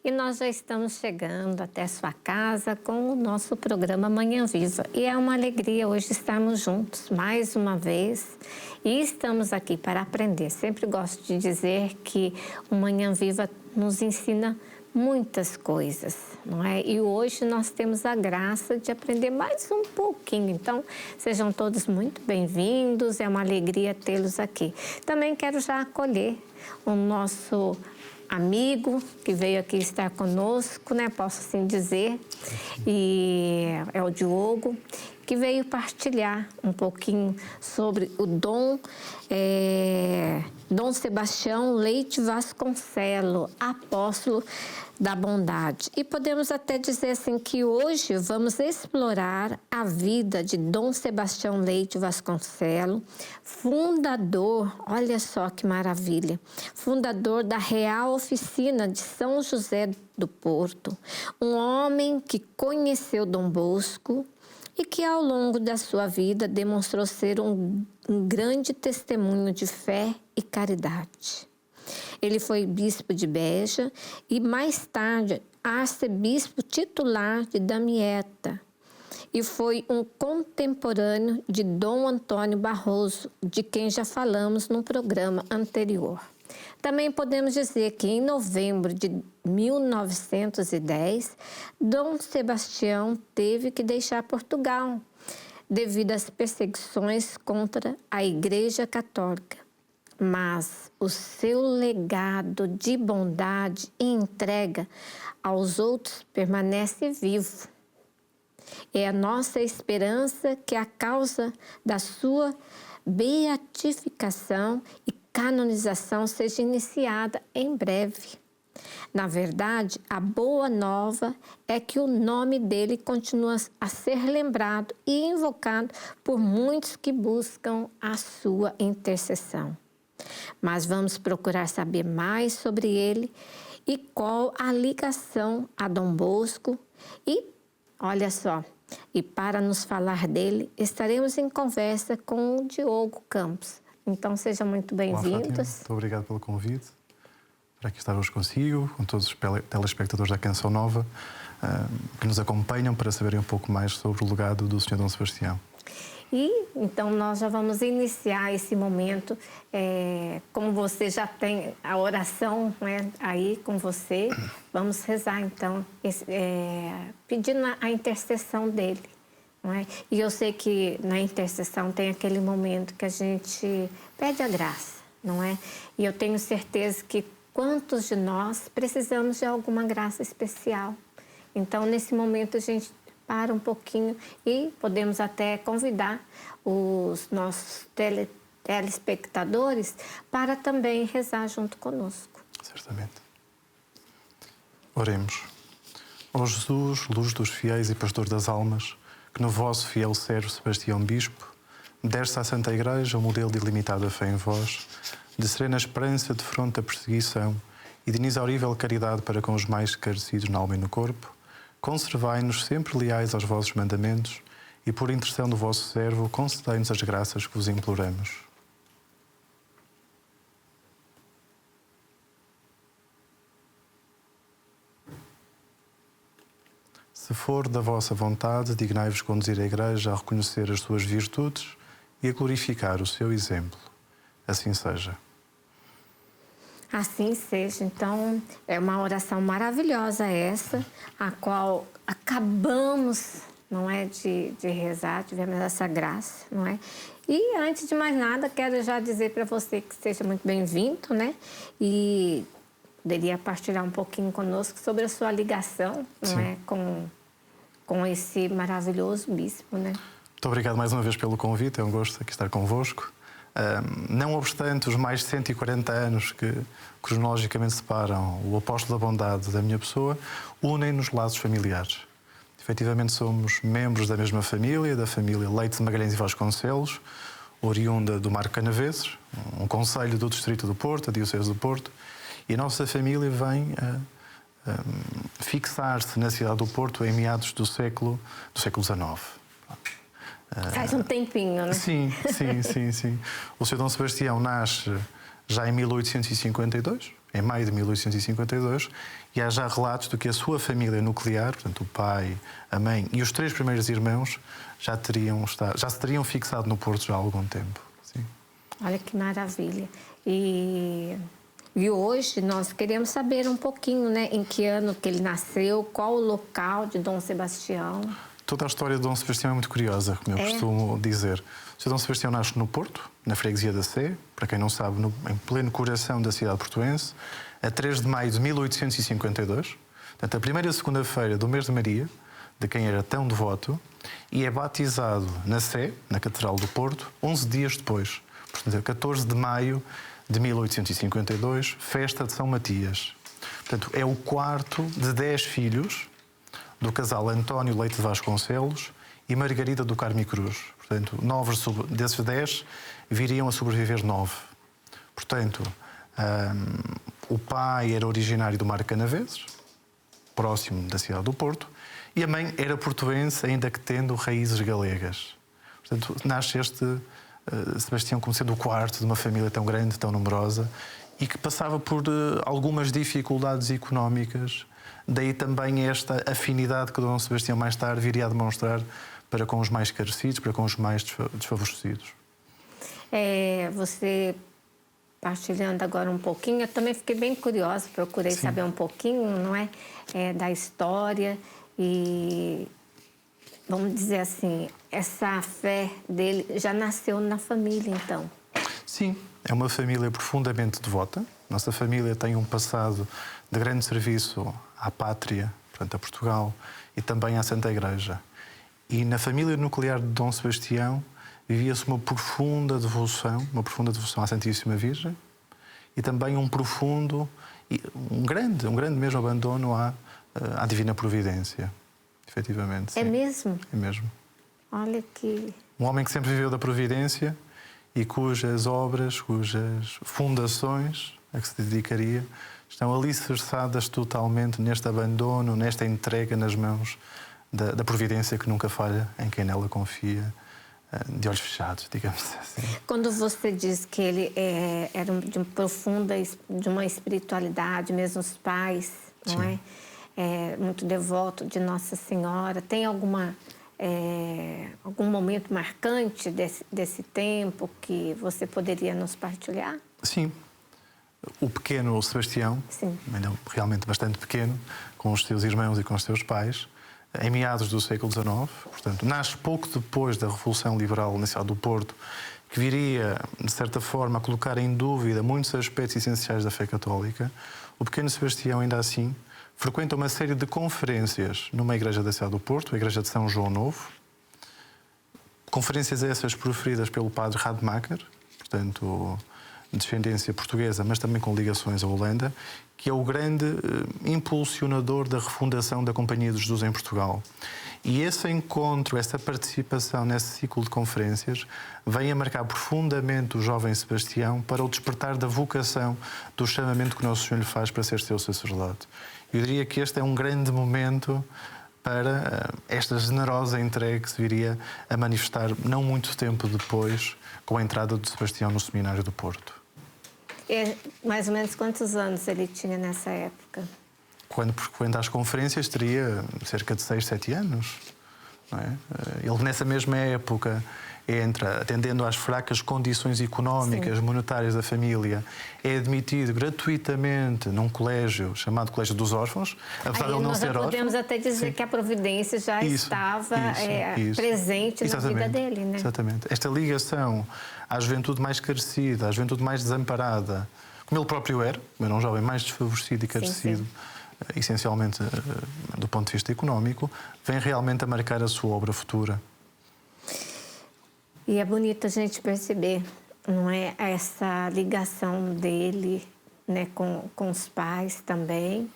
E nós já estamos chegando até sua casa com o nosso programa Manhã Viva. E é uma alegria hoje estarmos juntos mais uma vez. E estamos aqui para aprender. Sempre gosto de dizer que o Manhã Viva nos ensina muitas coisas, não é? E hoje nós temos a graça de aprender mais um pouquinho. Então, sejam todos muito bem-vindos. É uma alegria tê-los aqui. Também quero já acolher o nosso amigo que veio aqui estar conosco, né? Posso assim dizer, e é o Diogo, que veio partilhar um pouquinho sobre o Dom Sebastião Leite Vasconcelos, apóstolo da bondade. E podemos até dizer assim que hoje vamos explorar a vida de Dom Sebastião Leite Vasconcelos, fundador, olha só que maravilha, fundador da Real Oficina de São José do Porto, um homem que conheceu Dom Bosco e que ao longo da sua vida demonstrou ser um grande testemunho de fé e caridade. Ele foi bispo de Beja e mais tarde arcebispo titular de Damieta e foi um contemporâneo de Dom Antônio Barroso, de quem já falamos no programa anterior. Também podemos dizer que em novembro de 1910, Dom Sebastião teve que deixar Portugal devido às perseguições contra a Igreja Católica. Mas o seu legado de bondade e entrega aos outros permanece vivo. É a nossa esperança que a causa da sua beatificação e canonização seja iniciada em breve. Na verdade, a boa nova é que o nome dele continua a ser lembrado e invocado por muitos que buscam a sua intercessão. Mas vamos procurar saber mais sobre ele e qual a ligação a Dom Bosco. E, olha só, e para nos falar dele, estaremos em conversa com o Diogo Campos. Então, sejam muito bem-vindos. Muito obrigado pelo convite. Para aqui estar hoje consigo, com todos os telespectadores da Canção Nova, que nos acompanham para saberem um pouco mais sobre o legado do Sr. Dom Sebastião. E então nós já vamos iniciar esse momento, como você já tem a oração, né, aí com você, vamos rezar então, pedindo a intercessão dele. Não é? E eu sei que na intercessão tem aquele momento que a gente pede a graça, não é? E eu tenho certeza que quantos de nós precisamos de alguma graça especial. Então, nesse momento, a gente para um pouquinho e podemos até convidar os nossos telespectadores para também rezar junto conosco. Certamente. Oremos. Ó Jesus, luz dos fiéis e pastor das almas, que no vosso fiel servo Sebastião Bispo deste à Santa Igreja o modelo de ilimitada fé em vós, de serena esperança de fronte à perseguição e de inexaurível caridade para com os mais carecidos na alma e no corpo, conservai-nos sempre leais aos vossos mandamentos e, por intercessão do vosso servo, concedei-nos as graças que vos imploramos. Se for da vossa vontade, dignai-vos conduzir a Igreja a reconhecer as suas virtudes e a glorificar o seu exemplo. Assim seja. Assim seja. Então, é uma oração maravilhosa essa, a qual acabamos, não é, de rezar, tivemos essa graça, não é? E, antes de mais nada, quero já dizer para você que seja muito bem-vindo, né? E poderia partilhar um pouquinho conosco sobre a sua ligação, não é, com esse maravilhoso bispo, né? Muito obrigado mais uma vez pelo convite, é um gosto aqui estar convosco. Não obstante os mais de 140 anos que cronologicamente separam o apóstolo da bondade da minha pessoa, unem-nos laços familiares. Efetivamente somos membros da mesma família, da família Leite de Magalhães e Vasconcelos, oriunda do Marco Canaveses, um concelho do distrito do Porto, a diocese do Porto, e a nossa família vem a fixar-se na cidade do Porto em meados do século XIX. Faz um tempinho, né? Sim. O Sr. Dom Sebastião nasce já em 1852, em maio de 1852, e há já relatos de que a sua família nuclear, portanto o pai, a mãe e os 3 primeiros irmãos, já se teriam fixado no Porto já há algum tempo. Sim. Olha que maravilha. E hoje nós queremos saber um pouquinho, né, em que ano que ele nasceu, qual o local de Dom Sebastião. Toda a história de Dom Sebastião é muito curiosa, como eu costumo dizer. O Sr. Dom Sebastião nasce no Porto, na freguesia da Sé, para quem não sabe, em pleno coração da cidade portuense, a 3 de maio de 1852, portanto, a primeira segunda-feira do mês de Maria, de quem era tão devoto, e é batizado na Sé, na Catedral do Porto, 11 dias depois, portanto, 14 de maio de 1852, festa de São Matias. Portanto, é o quarto de 10 filhos do casal António Leite de Vasconcelos e Margarida do Carmo e Cruz. Portanto, 9 desses 10 viriam a sobreviver 9. Portanto, o pai era originário do Mar de Canaveses, próximo da cidade do Porto, e a mãe era portuense, ainda que tendo raízes galegas. Portanto, nasce este Sebastião como sendo o quarto de uma família tão grande, tão numerosa, e que passava por algumas dificuldades económicas. Daí também esta afinidade que Dom Sebastião mais tarde viria a demonstrar para com os mais carecidos, para com os mais desfavorecidos. Você partilhando agora um pouquinho, eu também fiquei bem curiosa, procurei saber um pouquinho, não é, da história e, vamos dizer assim, essa fé dele já nasceu na família, então? Sim, é uma família profundamente devota. Nossa família tem um passado de grande serviço à pátria, portanto, a Portugal, e também à Santa Igreja. E na família nuclear de Dom Sebastião vivia-se uma profunda devoção à Santíssima Virgem e também um grande mesmo abandono à Divina Providência, efetivamente. Sim. É mesmo? É mesmo. Olha que... Um homem que sempre viveu da Providência e cujas obras, cujas fundações a que se dedicaria, estão alicerçadas totalmente neste abandono, nesta entrega nas mãos da Providência que nunca falha, em quem nela confia, de olhos fechados, digamos assim. Quando você diz que ele era de uma profunda, de uma espiritualidade, mesmo os pais, não é? Muito devoto de Nossa Senhora, tem algum momento marcante desse tempo que você poderia nos partilhar? Sim. O pequeno Sebastião, ele é realmente bastante pequeno, com os seus irmãos e com os seus pais, em meados do século XIX, portanto, nasce pouco depois da Revolução Liberal na cidade do Porto, que viria, de certa forma, a colocar em dúvida muitos aspectos essenciais da fé católica. O pequeno Sebastião, ainda assim, frequenta uma série de conferências numa igreja da cidade do Porto, a igreja de São João Novo. Conferências essas proferidas pelo padre Rademacher, portanto, de descendência portuguesa, mas também com ligações à Holanda, que é o grande impulsionador da refundação da Companhia de Jesus em Portugal. E esse encontro, essa participação nesse ciclo de conferências, vem a marcar profundamente o jovem Sebastião para o despertar da vocação, do chamamento que Nosso Senhor lhe faz para ser seu sacerdote. Eu diria que este é um grande momento para esta generosa entrega que se viria a manifestar não muito tempo depois, com a entrada de Sebastião no Seminário do Porto. Mais ou menos quantos anos ele tinha nessa época? Quando frequenta as conferências teria cerca de 6, 7 anos. Não é? Ele nessa mesma época entra, atendendo às fracas condições económicas, monetárias da família, é admitido gratuitamente num colégio chamado Colégio dos Órfãos, apesar de ele não ser órfão. Podemos até dizer que a Providência já estava presente na vida dele, né? Exatamente. Esta ligação à juventude mais carecida, à juventude mais desamparada, como ele próprio era um jovem mais desfavorecido e carecido, essencialmente do ponto de vista económico, vem realmente a marcar a sua obra futura. E é bonito a gente perceber, não é, essa ligação dele, né, com os pais também,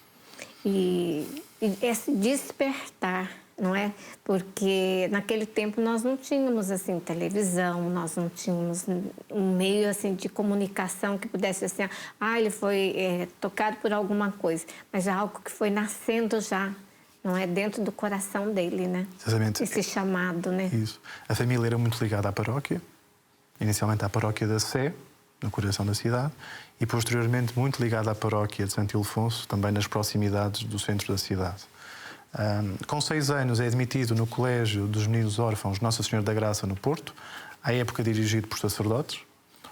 e esse despertar, não é? Porque naquele tempo nós não tínhamos assim televisão, nós não tínhamos um meio assim de comunicação que pudesse assim, ele foi tocado por alguma coisa, mas é algo que foi nascendo já. Não é dentro do coração dele, né? Exatamente. Esse chamado, né? Isso. A família era muito ligada à paróquia, inicialmente à paróquia da Sé, no coração da cidade, e posteriormente muito ligado à paróquia de Santo Ildefonso, também nas proximidades do centro da cidade. Com 6 anos é admitido no Colégio dos Meninos Órfãos Nossa Senhora da Graça, no Porto, à época dirigido por sacerdotes,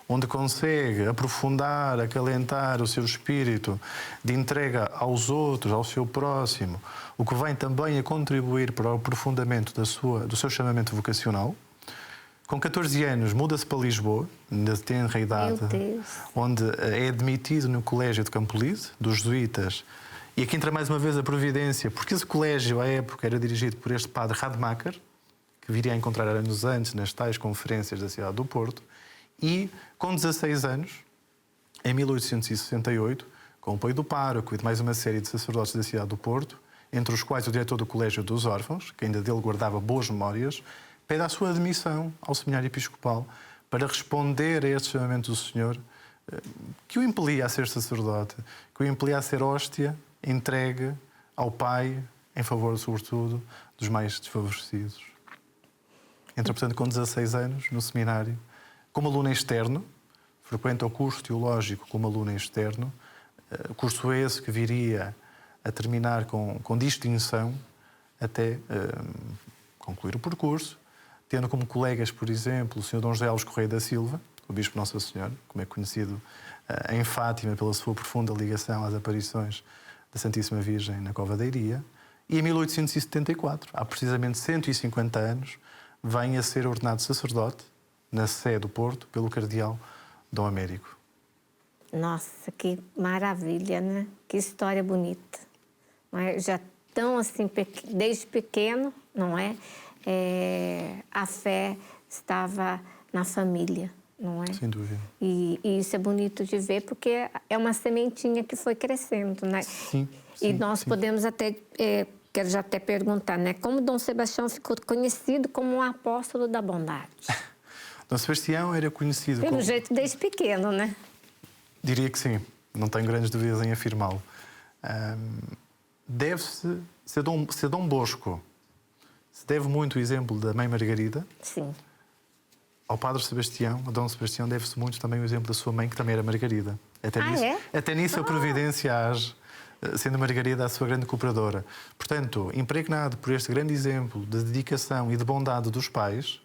onde consegue aprofundar, acalentar o seu espírito de entrega aos outros, ao seu próximo, o que vem também a contribuir para o aprofundamento do seu chamamento vocacional. Com 14 anos muda-se para Lisboa, ainda tenra idade, onde é admitido no Colégio de Campolide, dos jesuítas. E aqui entra mais uma vez a providência, porque esse colégio, à época, era dirigido por este padre Rademacher, que viria a encontrar anos antes nas tais conferências da cidade do Porto, e com 16 anos, em 1868, com o apoio do pároco e de mais uma série de sacerdotes da cidade do Porto, entre os quais o diretor do Colégio dos Órfãos, que ainda dele guardava boas memórias, pede a sua admissão ao seminário episcopal para responder a este chamamento do Senhor, que o impelia a ser sacerdote, que o impelia a ser hóstia entregue ao Pai, em favor, sobretudo, dos mais desfavorecidos. Entra, portanto, com 16 anos no seminário, como aluno externo, frequenta o curso teológico como aluno externo, curso esse que viria a terminar com distinção até concluir o percurso, tendo como colegas, por exemplo, o Sr. Dom José Alves Correia da Silva, o Bispo Nossa Senhora, como é conhecido em Fátima pela sua profunda ligação às aparições da Santíssima Virgem na Cova da Iria, e em 1874, há precisamente 150 anos, vem a ser ordenado sacerdote na Sé do Porto pelo cardeal Dom Américo. Nossa, que maravilha, né? Que história bonita. Já tão assim, desde pequeno, não é? A fé estava na família, não é? Sem dúvida. E isso é bonito de ver, porque é uma sementinha que foi crescendo, né? Sim. E nós podemos até, quero já até perguntar, né? Como Dom Sebastião ficou conhecido como um apóstolo da bondade? Dom Sebastião era conhecido Pelo jeito, desde pequeno, né? Diria que sim, não tenho grandes dúvidas em afirmá-lo. Deve-se ser Dom Bosco. Se deve muito o exemplo da Mãe Margarida. Sim. Ao Padre Sebastião, a Dom Sebastião, deve-se muito também o exemplo da sua mãe, que também era Margarida. Até nisso a providência age, sendo Margarida a sua grande cooperadora. Portanto, impregnado por este grande exemplo de dedicação e de bondade dos pais,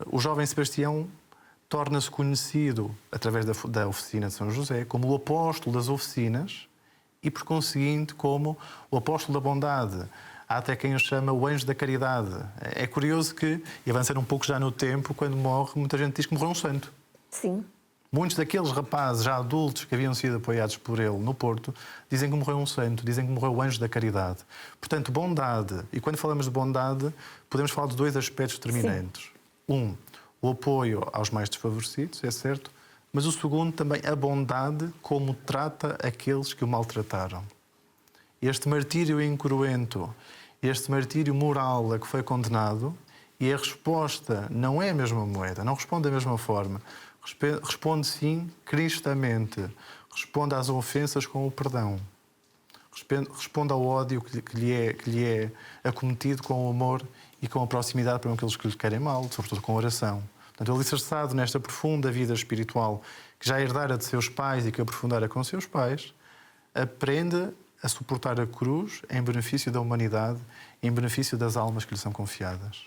o jovem Sebastião torna-se conhecido, através da oficina de São José, como o apóstolo das oficinas e, por conseguinte, como o apóstolo da bondade. Há até quem o chama o anjo da caridade. É curioso que, e avançando um pouco já no tempo, quando morre, muita gente diz que morreu um santo. Sim. Muitos daqueles rapazes já adultos que haviam sido apoiados por ele no Porto dizem que morreu um santo, dizem que morreu o anjo da caridade. Portanto, bondade. E quando falamos de bondade, podemos falar de 2 aspectos determinantes. Sim. O apoio aos mais desfavorecidos, é certo, mas o segundo também a bondade como trata aqueles que o maltrataram. Este martírio incruento, este martírio moral a que foi condenado, e a resposta não é a mesma moeda, não responde da mesma forma. Responde sim cristamente, responde às ofensas com o perdão, responde ao ódio que lhe é acometido com o amor e com a proximidade para aqueles que lhe querem mal, sobretudo com oração. Portanto, alicerçado nesta profunda vida espiritual que já herdara de seus pais e que aprofundara com seus pais, aprende a suportar a cruz em benefício da humanidade, em benefício das almas que lhe são confiadas.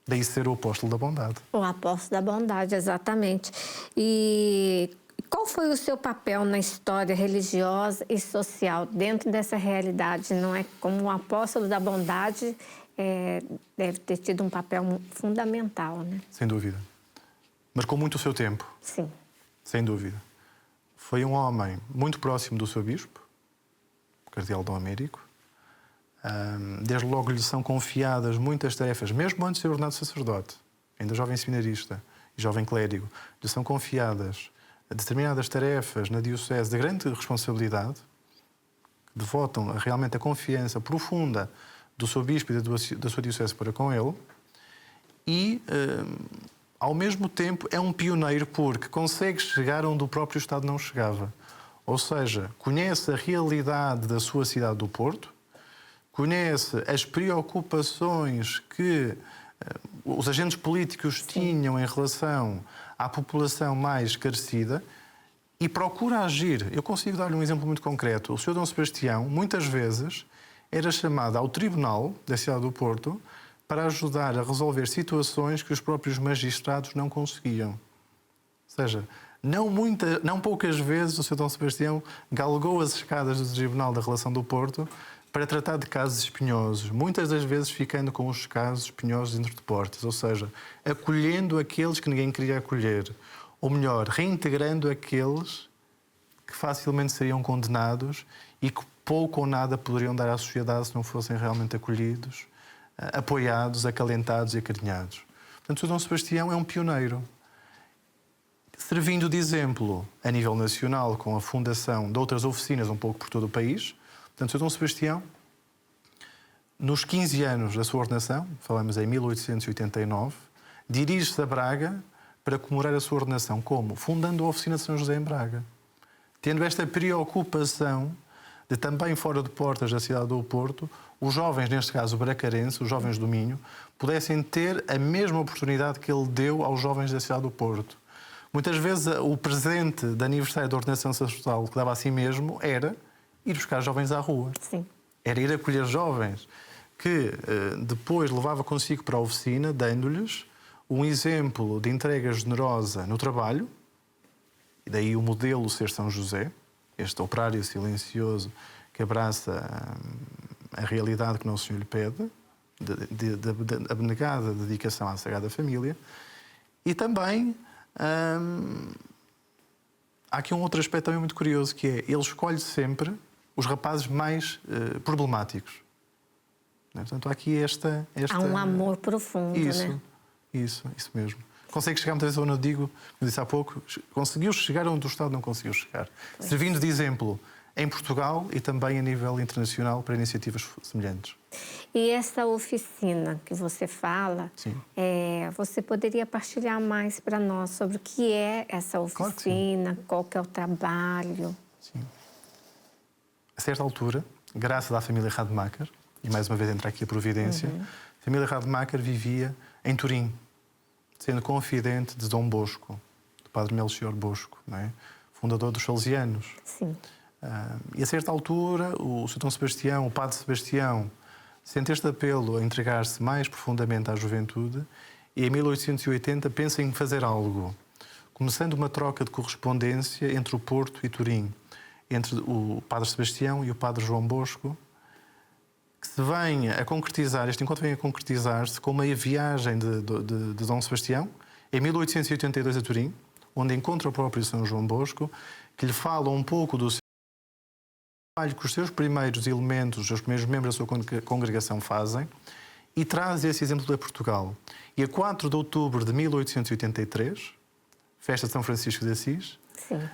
Daí ser o apóstolo da bondade. O apóstolo da bondade, exatamente. E qual foi o seu papel na história religiosa e social dentro dessa realidade? Não é? Como o apóstolo da bondade deve ter tido um papel fundamental, né? Sem dúvida. Marcou muito o seu tempo. Sim. Sem dúvida. Foi um homem muito próximo do seu bispo, o cardeal Dom Américo. Desde logo lhe são confiadas muitas tarefas, mesmo antes de ser ordenado sacerdote, ainda jovem seminarista e jovem clérigo, lhe são confiadas determinadas tarefas na diocese de grande responsabilidade, que devotam realmente a confiança profunda do seu bispo e da sua diocese para com ele, e ao mesmo tempo é um pioneiro porque consegue chegar onde o próprio Estado não chegava. Ou seja, conhece a realidade da sua cidade do Porto, conhece as preocupações que os agentes políticos tinham em relação à população mais carecida e procura agir. Eu consigo dar-lhe um exemplo muito concreto. O Sr. Dom Sebastião, muitas vezes, era chamado ao Tribunal da cidade do Porto para ajudar a resolver situações que os próprios magistrados não conseguiam. Ou seja, não poucas vezes o Sr. Dom Sebastião galgou as escadas do Tribunal da Relação do Porto para tratar de casos espinhosos, muitas das vezes ficando com os casos espinhosos dentro de portas, ou seja, acolhendo aqueles que ninguém queria acolher, ou melhor, reintegrando aqueles que facilmente seriam condenados e que pouco ou nada poderiam dar à sociedade se não fossem realmente acolhidos, apoiados, acalentados e acarinhados. Portanto, o Dom Sebastião é um pioneiro. Servindo de exemplo a nível nacional, com a fundação de outras oficinas um pouco por todo o país. Portanto, o Dom Sebastião, nos 15 anos da sua ordenação, falamos em 1889, dirige-se a Braga para comemorar a sua ordenação. Como? Fundando a oficina de São José em Braga. Tendo esta preocupação de também fora de portas da cidade do Porto, os jovens, neste caso bracarenses, os jovens do Minho, pudessem ter a mesma oportunidade que ele deu aos jovens da cidade do Porto. Muitas vezes o presente de aniversário da ordenação sacerdotal que dava a si mesmo era ir buscar jovens à rua. Sim. Era ir acolher jovens que depois levava consigo para a oficina, dando-lhes um exemplo de entrega generosa no trabalho, e daí o modelo ser São José, este operário silencioso que abraça a realidade que Nosso Senhor lhe pede, de abnegada dedicação à Sagrada Família, e também há aqui um outro aspecto também muito curioso, que é, ele escolhe sempre os rapazes mais problemáticos. Portanto, há aqui esta... Há um amor profundo, né? Isso mesmo. Consegue chegar muitas vezes onde eu digo, como disse há pouco, conseguiu chegar onde o Estado não conseguiu chegar. Pois. Servindo de exemplo em Portugal e também a nível internacional para iniciativas semelhantes. E essa oficina que você fala, você poderia partilhar mais para nós sobre o que é essa oficina, qual que é o trabalho? Sim. A certa altura, graças à família Rademacher, e mais uma vez entra aqui a providência, a família Rademacher vivia em Turim, sendo confidente de Dom Bosco, do padre Melchior Bosco, não é? Fundador dos Salesianos. Sim. E a certa altura, o Sr. Dom Sebastião, o padre Sebastião, sente este apelo a entregar-se mais profundamente à juventude e, em 1880, pensa em fazer algo, começando uma troca de correspondência entre o Porto e Turim, entre o padre Sebastião e o padre João Bosco, que se vem a concretizar, este encontro vem a concretizar-se com uma viagem de Dom Sebastião, em 1882 a Turim, onde encontra o próprio São João Bosco, que lhe fala um pouco do seu trabalho que os seus primeiros elementos, os primeiros membros da sua congregação fazem, e traz esse exemplo para Portugal. E a 4 de outubro de 1883, festa de São Francisco de Assis,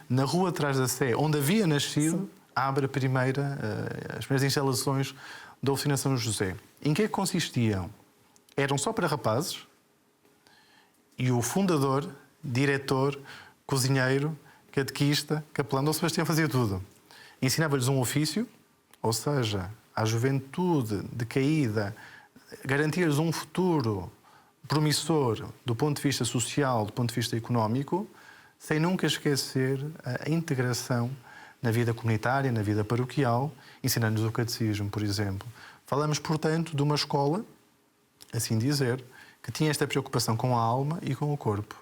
na rua atrás da Sé, onde havia nascido, abre as primeiras instalações da oficina São José. Em que é que consistiam? Eram só para rapazes e o fundador, diretor, cozinheiro, catequista, capelão, Dom Sebastião fazia tudo. Ensinava-lhes um ofício, ou seja, à juventude decaída, garantia-lhes um futuro promissor do ponto de vista social, do ponto de vista económico, sem nunca esquecer a integração na vida comunitária, na vida paroquial, ensinando-nos o catecismo, por exemplo. Falamos, portanto, de uma escola, assim dizer, que tinha esta preocupação com a alma e com o corpo.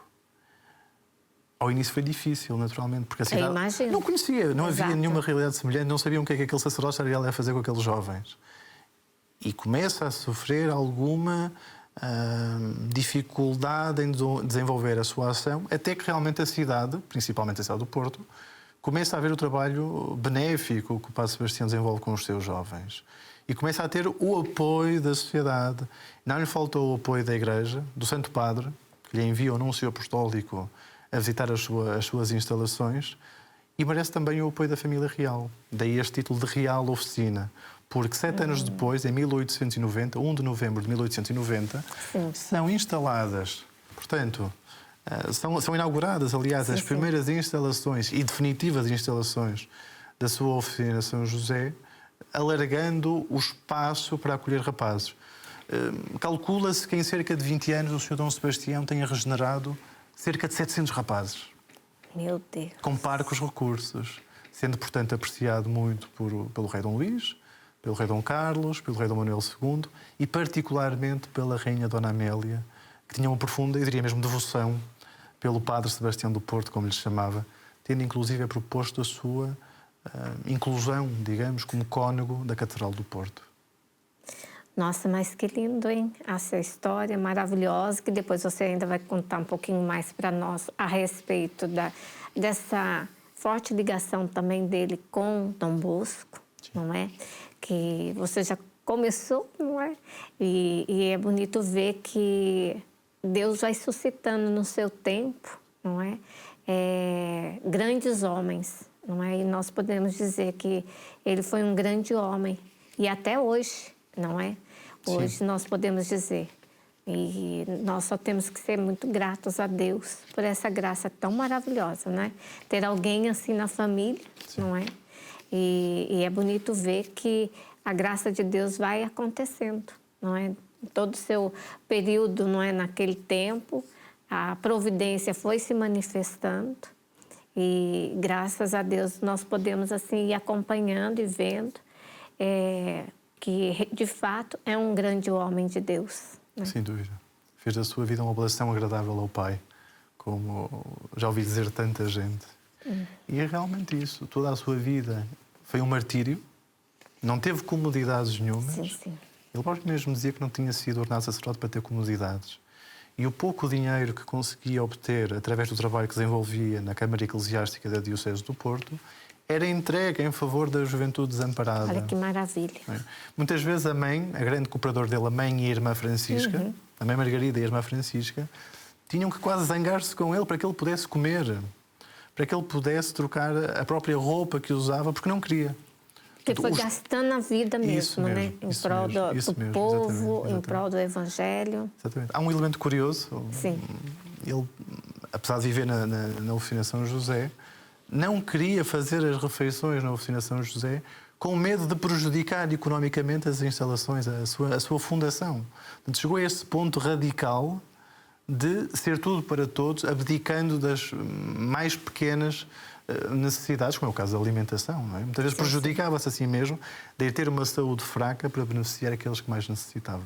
Ao início foi difícil, naturalmente, porque a cidade não conhecia, não havia nenhuma realidade semelhante, não sabiam o que é que aquele sacerdote estaria a fazer com aqueles jovens. E começa a sofrer alguma dificuldade em desenvolver a sua ação, até que realmente a cidade, principalmente a cidade do Porto, começa a ver o trabalho benéfico que o Padre Sebastião desenvolve com os seus jovens. E começa a ter o apoio da sociedade. Não lhe faltou o apoio da Igreja, do Santo Padre, que lhe envia o Núncio Apostólico a visitar as suas instalações, e merece também o apoio da família real. Daí este título de Real Oficina. Porque 7 anos depois, em 1890, 1 de novembro de 1890, são instaladas, portanto, são inauguradas, aliás, as primeiras instalações e definitivas instalações da sua oficina São José, alargando o espaço para acolher rapazes. Calcula-se que em cerca de 20 anos o Sr. Dom Sebastião tenha regenerado cerca de 700 rapazes. Meu Deus. Com parcos recursos, sendo, portanto, apreciado muito pelo rei Dom Luís, pelo rei Dom Carlos, pelo rei Dom Manuel II e particularmente pela rainha Dona Amélia, que tinha uma profunda, eu diria mesmo, devoção pelo padre Sebastião do Porto, como lhe chamava, tendo inclusive proposto a sua inclusão, digamos, como cônego da Catedral do Porto. Nossa, mas que lindo, hein? Essa história maravilhosa, que depois você ainda vai contar um pouquinho mais para nós a respeito dessa forte ligação também dele com Dom Bosco, não é? Que você já começou, não é? E é bonito ver que Deus vai suscitando no seu tempo, não é? Grandes homens, não é? E nós podemos dizer que ele foi um grande homem. E até hoje, não é? Hoje Sim. nós podemos dizer. E nós só temos que ser muito gratos a Deus por essa graça tão maravilhosa, né? Ter alguém assim na família, Sim. não é? E é bonito ver que a graça de Deus vai acontecendo, não é? Todo o seu período, não é? Naquele tempo, a providência foi se manifestando e graças a Deus nós podemos assim ir acompanhando e vendo que de fato é um grande homem de Deus. Né? Sem dúvida. Fez da sua vida uma oblação agradável ao Pai, como já ouvi dizer tanta gente. E é realmente isso. Toda a sua vida foi um martírio, não teve comodidades nenhumas. Sim, sim. Ele próprio mesmo dizia que não tinha sido ordenado sacerdote para ter comodidades. E o pouco dinheiro que conseguia obter através do trabalho que desenvolvia na Câmara Eclesiástica da Diocese do Porto era entregue em favor da juventude desamparada. Olha que maravilha. Muitas vezes a mãe, a grande cooperadora dele, a mãe e a irmã Francisca, a mãe Margarida e a irmã Francisca, tinham que quase zangar-se com ele para que ele pudesse comer, para que ele pudesse trocar a própria roupa que usava, porque não queria. Que foi gastando a vida mesmo, né? Em prol do povo, em prol do Evangelho. Exatamente. Há um elemento curioso. Sim. Ele, apesar de viver na oficina São José, não queria fazer as refeições na oficina São José com medo de prejudicar economicamente as instalações, a sua fundação. Portanto, chegou a esse ponto radical de ser tudo para todos, abdicando das mais pequenas necessidades, como é o caso da alimentação. Não é? Muitas vezes prejudicava-se a si mesmo de ter uma saúde fraca para beneficiar aqueles que mais necessitavam.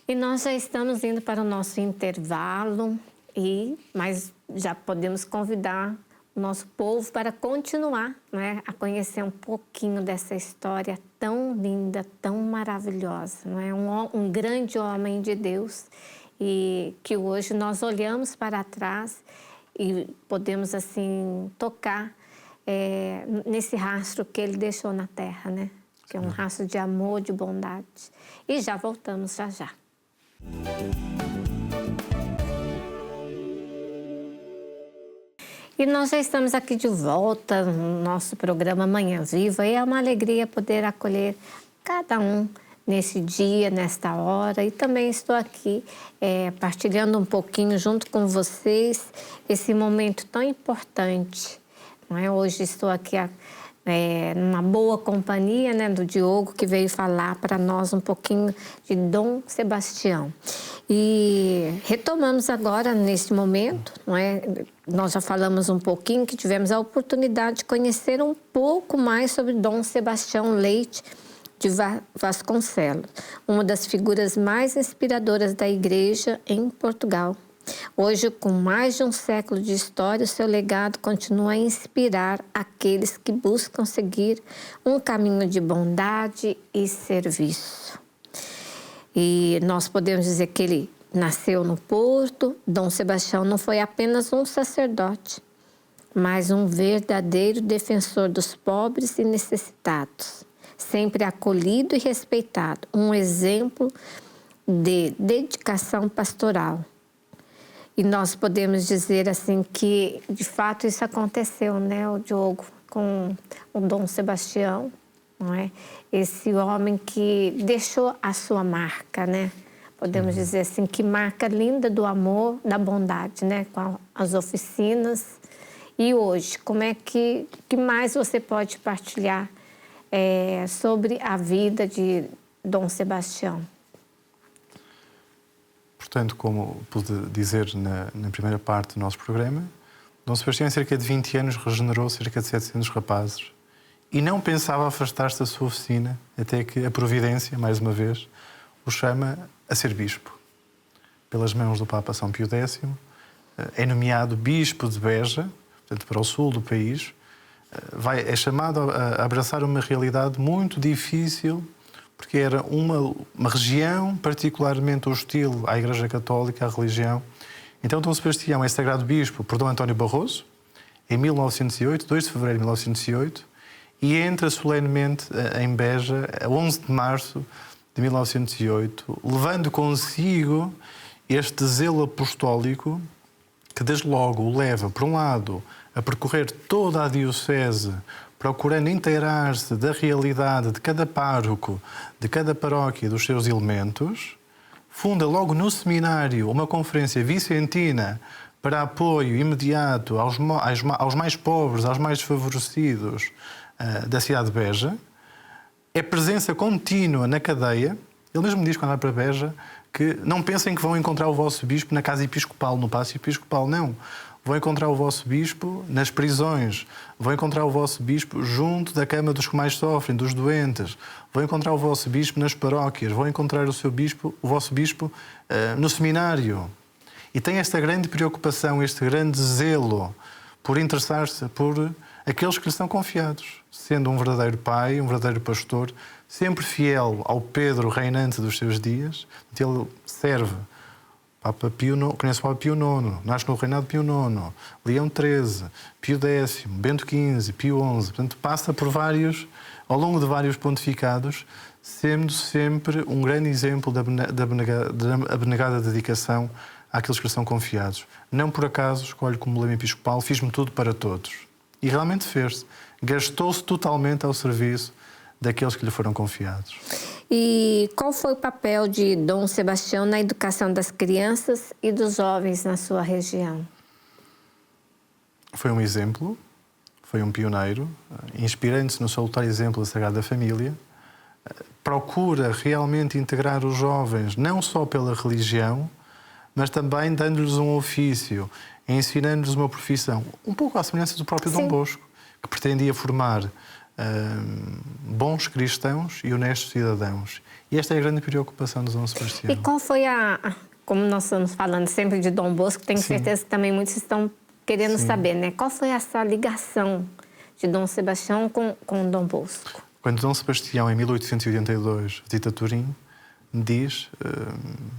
E nós já estamos indo para o nosso intervalo, mas já podemos convidar o nosso povo para continuar, né, a conhecer um pouquinho dessa história tão linda, tão maravilhosa. Não é? Um grande homem de Deus e que hoje nós olhamos para trás e podemos, assim, tocar nesse rastro que ele deixou na terra, né? Que é um rastro de amor, de bondade. E já voltamos, já, já. E nós já estamos aqui de volta no nosso programa Manhã Viva e é uma alegria poder acolher cada um nesse dia, nesta hora. E também estou aqui partilhando um pouquinho junto com vocês esse momento tão importante. Não é? Hoje estou aqui numa boa companhia, né, do Diogo, que veio falar para nós um pouquinho de Dom Sebastião. E retomamos agora, nesse momento, não é? Nós já falamos um pouquinho, que tivemos a oportunidade de conhecer um pouco mais sobre Dom Sebastião Leite de Vasconcelos, uma das figuras mais inspiradoras da Igreja em Portugal. Hoje, com mais de um século de história, o seu legado continua a inspirar aqueles que buscam seguir um caminho de bondade e serviço. E nós podemos dizer que ele nasceu no Porto. Dom Sebastião não foi apenas um sacerdote, mas um verdadeiro defensor dos pobres e necessitados, sempre acolhido e respeitado, um exemplo de dedicação pastoral. E nós podemos dizer assim que, de fato, isso aconteceu, né, o Diogo, com o Dom Sebastião, não é? Esse homem que deixou a sua marca, né? Podemos dizer assim, que marca linda do amor, da bondade, né? Com as oficinas. E hoje, como é que mais você pode partilhar sobre a vida de Dom Sebastião? Portanto, como pude dizer na primeira parte do nosso programa, Dom Sebastião, em cerca de 20 anos, regenerou cerca de 700 rapazes e não pensava afastar-se da sua oficina até que a Providência, mais uma vez, o chama a ser bispo. Pelas mãos do Papa São Pio X, é nomeado bispo de Beja, portanto, para o sul do país. É chamado a abraçar uma realidade muito difícil, porque era uma região particularmente hostil à Igreja Católica, à religião. Então, Dom Sebastião é sagrado bispo por Dom António Barroso, em 1908, 2 de fevereiro de 1908, e entra solenemente em Beja, a 11 de março de 1908, levando consigo este zelo apostólico que, desde logo, o leva, por um lado, a percorrer toda a diocese, procurando inteirar-se da realidade de cada pároco, de cada paróquia, dos seus elementos. Funda logo no seminário uma conferência vicentina para apoio imediato aos mais pobres, aos mais desfavorecidos da cidade de Beja. É presença contínua na cadeia. Ele mesmo diz, quando vai para Beja, que não pensem que vão encontrar o vosso bispo na casa episcopal, no paço episcopal, não. Vão encontrar o vosso bispo nas prisões, vão encontrar o vosso bispo junto da cama dos que mais sofrem, dos doentes, vão encontrar o vosso bispo nas paróquias, vão encontrar o vosso bispo no seminário. E tem esta grande preocupação, este grande zelo por interessar-se por aqueles que lhe são confiados, sendo um verdadeiro pai, um verdadeiro pastor, sempre fiel ao Pedro reinante dos seus dias. Ele serve Papa Pio IX, conhece o Papa Pio IX, nasce no reinado de Pio IX, Leão XIII, Pio X, Bento XV, Pio XI. Portanto, passa por ao longo de vários pontificados, sendo sempre um grande exemplo da abnegada dedicação àqueles que lhe são confiados. Não por acaso escolhe como lema episcopal: fiz-me tudo para todos. E realmente fez-se. Gastou-se totalmente ao serviço daqueles que lhe foram confiados. E qual foi o papel de Dom Sebastião na educação das crianças e dos jovens na sua região? Foi um exemplo, foi um pioneiro, inspirando-se no salutar exemplo da Sagrada Família. Procura realmente integrar os jovens, não só pela religião, mas também dando-lhes um ofício, ensinando-lhes uma profissão, um pouco à semelhança do próprio Dom Bosco, que pretendia formar bons cristãos e honestos cidadãos. E esta é a grande preocupação de Dom Sebastião. E qual foi como nós estamos falando sempre de Dom Bosco, tenho certeza que também muitos estão querendo saber, né? Qual foi essa ligação de Dom Sebastião com Dom Bosco? Quando Dom Sebastião, em 1882, visita Turim, diz,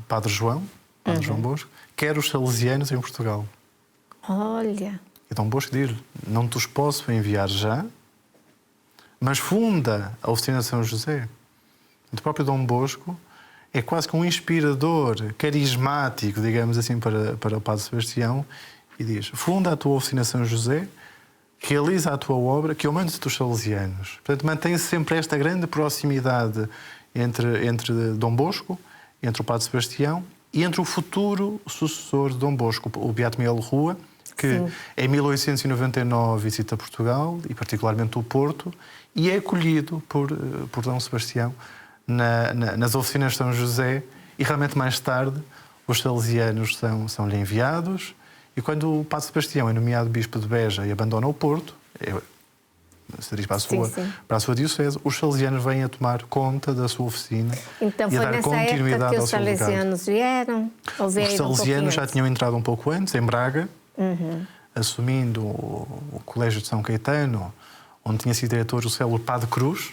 Padre João Bosco, quer os salesianos em Portugal. Olha! E Dom Bosco diz-lhe, não te os posso enviar já, mas funda a oficina de São José. O próprio Dom Bosco é quase que um inspirador carismático, digamos assim, para o Padre Sebastião, e diz, funda a tua oficina de São José, realiza a tua obra, que eu mando-te dos salesianos. Portanto, mantém-se sempre esta grande proximidade entre Dom Bosco, entre o Padre Sebastião e entre o futuro sucessor de Dom Bosco, o Beato Miguel Rua, que em 1899 visita Portugal, e particularmente o Porto, e é acolhido por Dom Sebastião nas oficinas de São José, e realmente mais tarde os salesianos são-lhe enviados, e quando o Padre Sebastião é nomeado bispo de Beja e abandona o Porto, se diz para a sua diocese, os salesianos vêm a tomar conta da sua oficina então, e a dar continuidade ao seu legado. Então foi nessa época que os salesianos vieram? Ou os salesianos já tinham entrado um pouco antes, em Braga, assumindo o Colégio de São Caetano, onde tinha sido diretor o célebre Padre Cruz,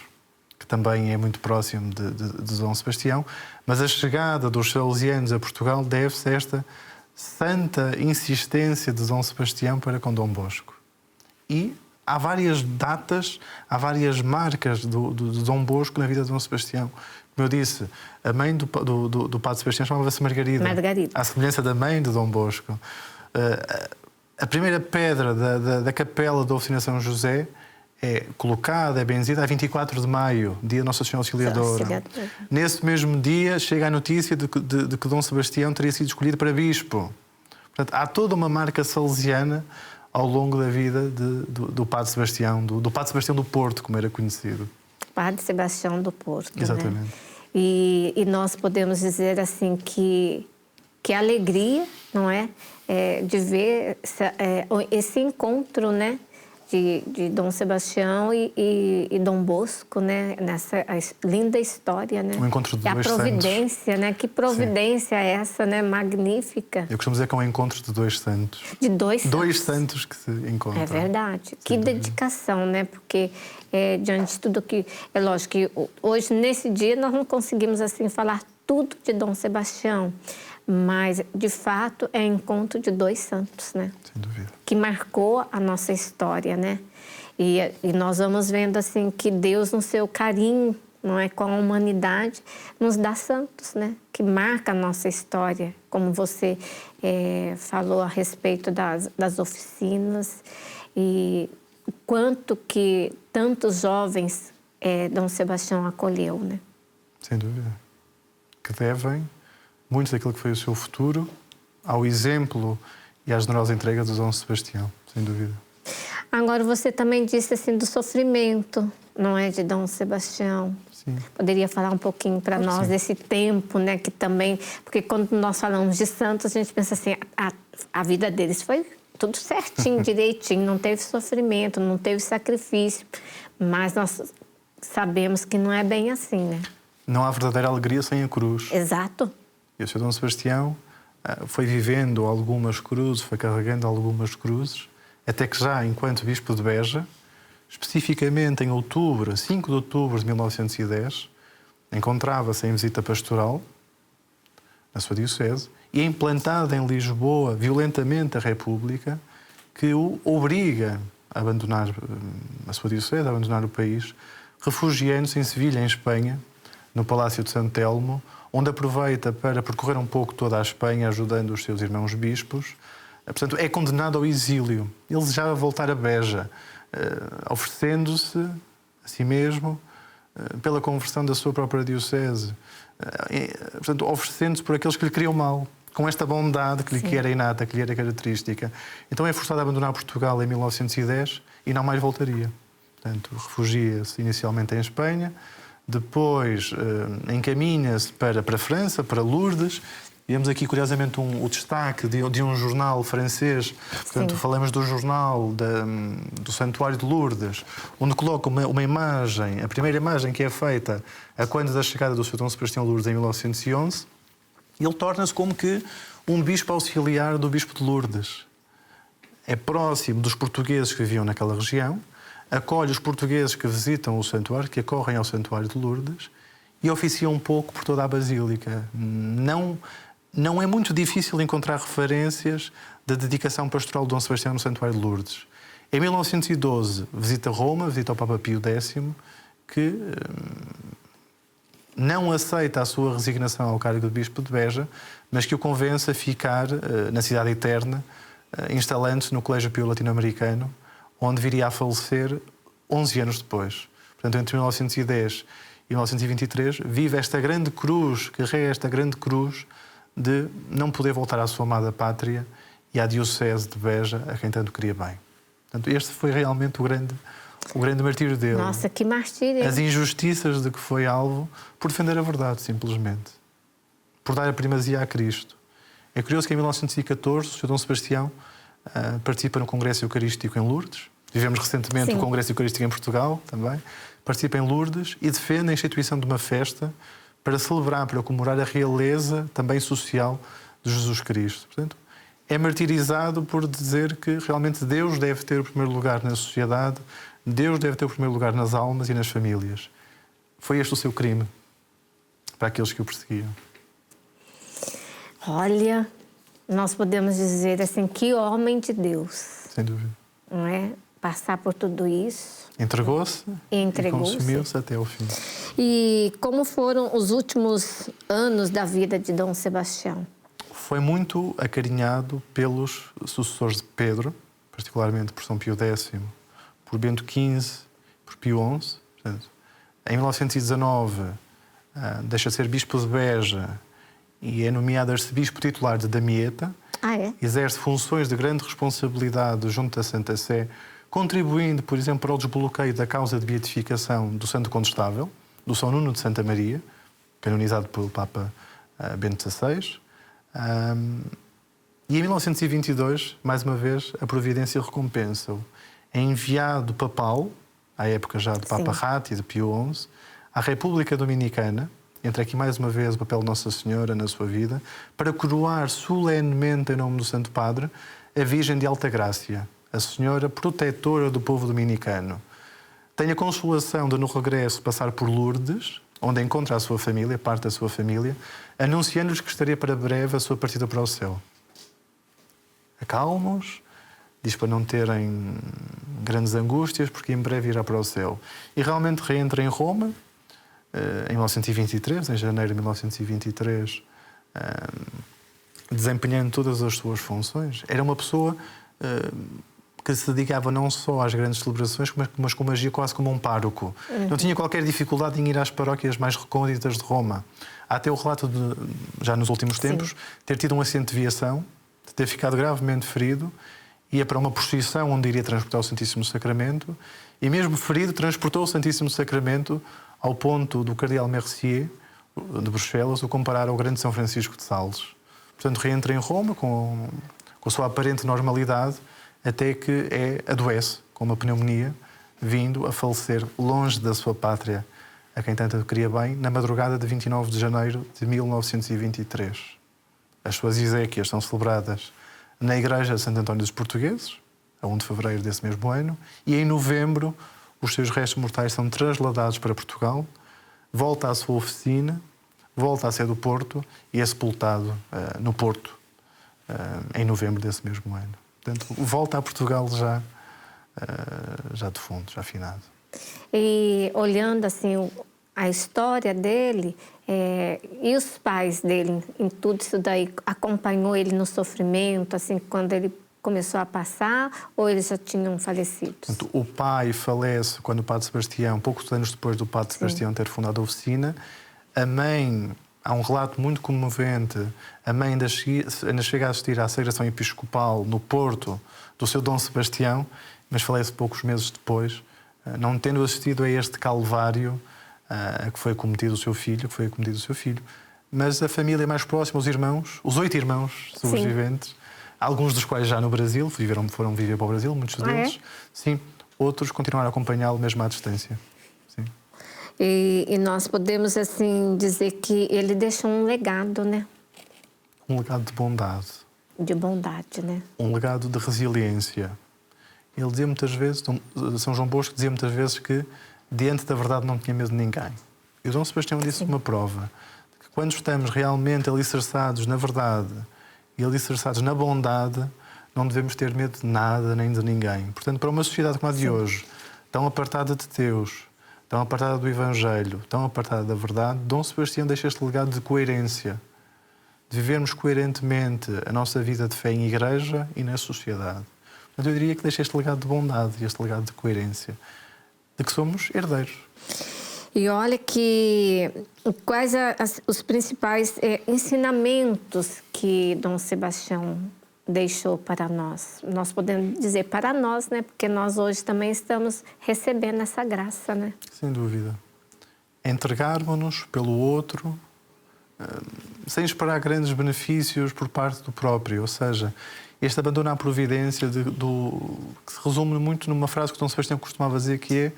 que também é muito próximo de Dom Sebastião, mas a chegada dos salesianos a Portugal deve-se a esta santa insistência de Dom Sebastião para com Dom Bosco. E há várias datas, há várias marcas de Dom Bosco na vida de Dom Sebastião. Como eu disse, a mãe do Padre Sebastião chamava-se Margarida, à semelhança da mãe de Dom Bosco. A primeira pedra da capela da oficina São José é colocada, é benzida a 24 de maio, dia de Nossa Senhora Auxiliadora. Nesse mesmo dia chega a notícia de que Dom Sebastião teria sido escolhido para bispo. Portanto, há toda uma marca salesiana ao longo da vida do Padre Sebastião, do Padre Sebastião do Porto, como era conhecido. Padre Sebastião do Porto. Exatamente. Né? E nós podemos dizer assim que que alegria, não é? De ver esse encontro, né? De Dom Sebastião e Dom Bosco, né? Nessa linda história, né? Um encontro de e a dois providência, santos. né? Que providência é essa, né? Magnífica. Eu costumo dizer que é um encontro de dois santos. De dois santos. Dois santos que se encontram. É verdade. Que dedicação, né? Porque diante de tudo que... É lógico que hoje, nesse dia, nós não conseguimos, assim, falar tudo de Dom Sebastião. Mas, de fato, é encontro de dois santos, né? Sem dúvida. Que marcou a nossa história, né? E nós vamos vendo, assim, que Deus, no seu carinho, não é, com a humanidade, nos dá santos, né? Que marca a nossa história. Como você falou a respeito das oficinas e o quanto que tantos jovens Dom Sebastião acolheu, né? Sem dúvida. Que devem muito daquilo que foi o seu futuro ao exemplo e à generosa entrega de Dom Sebastião, sem dúvida. Agora, você também disse assim do sofrimento, não é, de Dom Sebastião. Sim. Poderia falar um pouquinho para nós desse tempo, né, que também... Porque quando nós falamos de santos, a gente pensa assim, a vida deles foi tudo certinho, direitinho, não teve sofrimento, não teve sacrifício, mas nós sabemos que não é bem assim, né? Não há verdadeira alegria sem a cruz. Exato. E o Sr. Dom Sebastião foi vivendo algumas cruzes, foi carregando algumas cruzes, até que já, enquanto Bispo de Beja, especificamente em outubro, 5 de outubro de 1910, encontrava-se em visita pastoral na sua diocese e é implantado em Lisboa violentamente a República, que o obriga a abandonar a sua diocese, a abandonar o país, refugiando-se em Sevilha, em Espanha, no Palácio de Santo Telmo, onde aproveita para percorrer um pouco toda a Espanha, ajudando os seus irmãos bispos. Portanto, é condenado ao exílio. Ele desejava voltar a Beja, oferecendo-se a si mesmo pela conversão da sua própria diocese. Portanto, oferecendo-se por aqueles que lhe queriam mal, com esta bondade que lhe era inata, que lhe era característica. Então é forçado a abandonar Portugal em 1910 e não mais voltaria. Portanto, refugia-se inicialmente em Espanha, depois encaminha-se para a França, para Lourdes. E vemos aqui, curiosamente, o destaque de um jornal francês. Portanto, falamos do jornal do Santuário de Lourdes, onde coloca uma imagem, a primeira imagem que é feita a quando da chegada do Sr. Dom Sebastião Lourdes em 1911. Ele torna-se como que um bispo auxiliar do bispo de Lourdes. É próximo dos portugueses que viviam naquela região, acolhe os portugueses que visitam o santuário, que acorrem ao Santuário de Lourdes, e oficia um pouco por toda a Basílica. Não é muito difícil encontrar referências da dedicação pastoral de Dom Sebastião no Santuário de Lourdes. Em 1912, visita Roma, visita o Papa Pio X, que não aceita a sua resignação ao cargo de Bispo de Beja, mas que o convence a ficar na Cidade Eterna, instalando-se no Colégio Pio Latino-Americano, onde viria a falecer 11 anos depois. Portanto, entre 1910 e 1923, vive esta grande cruz, carrega esta grande cruz de não poder voltar à sua amada pátria e à diocese de Beja, a quem tanto queria bem. Portanto, este foi realmente o grande martírio dele. Nossa, que martírio! As injustiças de que foi alvo por defender a verdade, simplesmente. Por dar a primazia a Cristo. É curioso que em 1914 o Sr. Dom Sebastião participa no Congresso Eucarístico em Lourdes. Vivemos recentemente o Congresso Eucarístico em Portugal também. Participa em Lourdes e defende a instituição de uma festa para celebrar, para comemorar a realeza também social de Jesus Cristo. Portanto, é martirizado por dizer que realmente Deus deve ter o primeiro lugar na sociedade, Deus deve ter o primeiro lugar nas almas e nas famílias. Foi este o seu crime para aqueles que o perseguiam. Olha, nós podemos dizer assim, que homem de Deus. Sem dúvida. Não é? Passar por tudo isso. Entregou-se e consumiu-se até ao fim. E como foram os últimos anos da vida de Dom Sebastião? Foi muito acarinhado pelos sucessores de Pedro, particularmente por São Pio X, por Bento XV, por Pio XI. Portanto, em 1919, deixa de ser bispo de Beja e é nomeado arcebispo titular de Damieta. Exerce funções de grande responsabilidade junto da Santa Sé, contribuindo, por exemplo, para o desbloqueio da causa de beatificação do Santo Condestável, do São Nuno de Santa Maria, canonizado pelo Papa Bento XVI. E em 1922, mais uma vez, a Providência recompensa-o. É enviado papal, à época já de Papa Ratti e de Pio XI, à República Dominicana, entra aqui mais uma vez o papel de Nossa Senhora na sua vida, para coroar solenemente em nome do Santo Padre a Virgem de Alta Grácia, a Senhora protetora do povo dominicano. Tem a consolação de, no regresso, passar por Lourdes, onde encontra a sua família, parte da sua família, anunciando-lhes que estaria para breve a sua partida para o céu. Acalma-os, diz para não terem grandes angústias, porque em breve irá para o céu. E realmente reentra em Roma, em 1923, em janeiro de 1923, desempenhando todas as suas funções. Era uma pessoa que se dedicava não só às grandes celebrações, mas como agia quase como um pároco. Não tinha qualquer dificuldade em ir às paróquias mais recônditas de Roma. Há até o relato de, já nos últimos tempos, ter tido um acidente de viação, de ter ficado gravemente ferido, ia para uma procissão onde iria transportar o Santíssimo Sacramento e, mesmo ferido, transportou o Santíssimo Sacramento ao ponto do cardeal Mercier, de Bruxelas, o comparar ao grande São Francisco de Sales. Portanto, reentra em Roma com a sua aparente normalidade, até que adoece com uma pneumonia, vindo a falecer longe da sua pátria, a quem tanto queria bem, na madrugada de 29 de janeiro de 1923. As suas exéquias são celebradas na Igreja de Santo António dos Portugueses, a 1 de fevereiro desse mesmo ano, e em novembro os seus restos mortais são trasladados para Portugal, volta à sua oficina, volta à sede do Porto e é sepultado no Porto em novembro desse mesmo ano. Portanto, volta a Portugal já defunto, já finado. E olhando assim a história dele, e os pais dele em tudo isso daí, acompanhou ele no sofrimento, assim, quando ele começou a passar, ou eles já tinham falecido? Portanto, o pai falece quando o Padre Sebastião, poucos anos depois do Padre Sebastião ter fundado a oficina. A mãe, há um relato muito comovente, a mãe ainda chega a assistir à sagração episcopal no Porto do seu Dom Sebastião, mas falece poucos meses depois, não tendo assistido a este calvário a que foi cometido o seu filho, Mas a família mais próxima, os irmãos, os 8 irmãos sobreviventes, alguns dos quais já no Brasil, foram viver para o Brasil, muitos deles. Sim, outros continuaram a acompanhá-lo mesmo à distância. Sim. E nós podemos, assim, dizer que ele deixou um legado, né? Um legado de bondade. De bondade, né? Um legado de resiliência. Ele dizia muitas vezes, São João Bosco dizia muitas vezes que diante da verdade não tinha medo de ninguém. E o Dom Sebastião disse uma prova, que quando estamos realmente alicerçados na verdade e alicerçados na bondade, não devemos ter medo de nada nem de ninguém. Portanto, para uma sociedade como a de hoje, tão apartada de Deus, tão apartada do Evangelho, tão apartada da verdade, Dom Sebastião deixa este legado de coerência, de vivermos coerentemente a nossa vida de fé em igreja e na sociedade. Portanto, eu diria que deixa este legado de bondade e este legado de coerência, de que somos herdeiros. E olha que quais os principais ensinamentos que Dom Sebastião deixou para nós. Nós podemos dizer para nós, né? Porque nós hoje também estamos recebendo essa graça, né? Sem dúvida. Entregarmos-nos pelo outro, sem esperar grandes benefícios por parte do próprio. Ou seja, este abandono à providência que se resume muito numa frase que Dom Sebastião costumava dizer, que é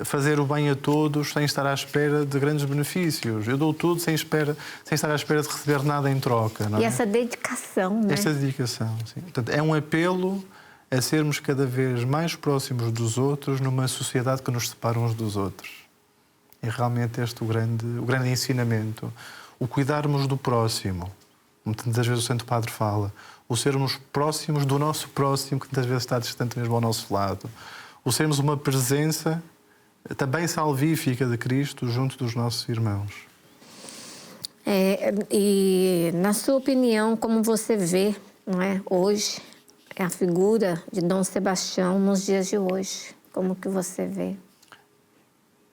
fazer o bem a todos sem estar à espera de grandes benefícios. Eu dou tudo sem estar à espera de receber nada em troca. Não é? E essa dedicação, né? Esta dedicação, sim. Portanto, é um apelo a sermos cada vez mais próximos dos outros numa sociedade que nos separa uns dos outros. É realmente este o grande ensinamento. O cuidarmos do próximo, como tantas vezes o Santo Padre fala. O sermos próximos do nosso próximo, que muitas vezes está distante mesmo ao nosso lado. O sermos uma presença também salvífica de Cristo junto dos nossos irmãos. E na sua opinião, como você vê, não é, hoje, a figura de Dom Sebastião nos dias de hoje? Como que você vê?